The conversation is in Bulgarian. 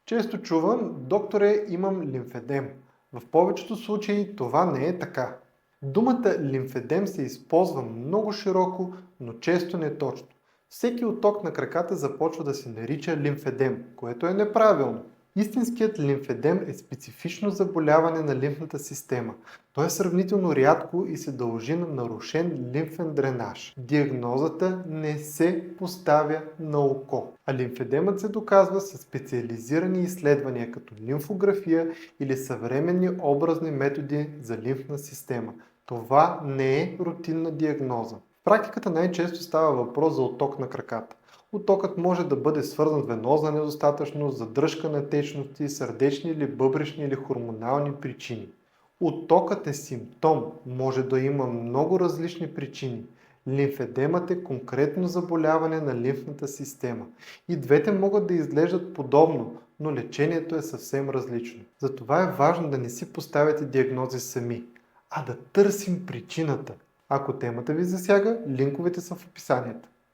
Често чувам: докторе, имам лимфедем. В повечето случаи това не е така. Думата лимфедем се използва много широко, но често не точно. Всеки отток на краката започва да се нарича лимфедем, което е неправилно. Истинският лимфедем е специфично заболяване на лимфната система. То е сравнително рядко и се дължи на нарушен лимфен дренаж. Диагнозата не се поставя на око, а лимфедемът се доказва с специализирани изследвания като лимфография или съвременни образни методи за лимфна система. Това не е рутинна диагноза. В практиката най-често става въпрос за отток на краката. Оттокът може да бъде свързан с венозна недостатъчност, задръжка на течности, сърдечни или бъбречни или хормонални причини. Оттокът е симптом, може да има много различни причини. Лимфедемът е конкретно заболяване на лимфната система. И двете могат да изглеждат подобно, но лечението е съвсем различно. Затова е важно да не си поставяте диагнози сами, а да търсим причината. Ако темата ви засяга, линковете са в описанието.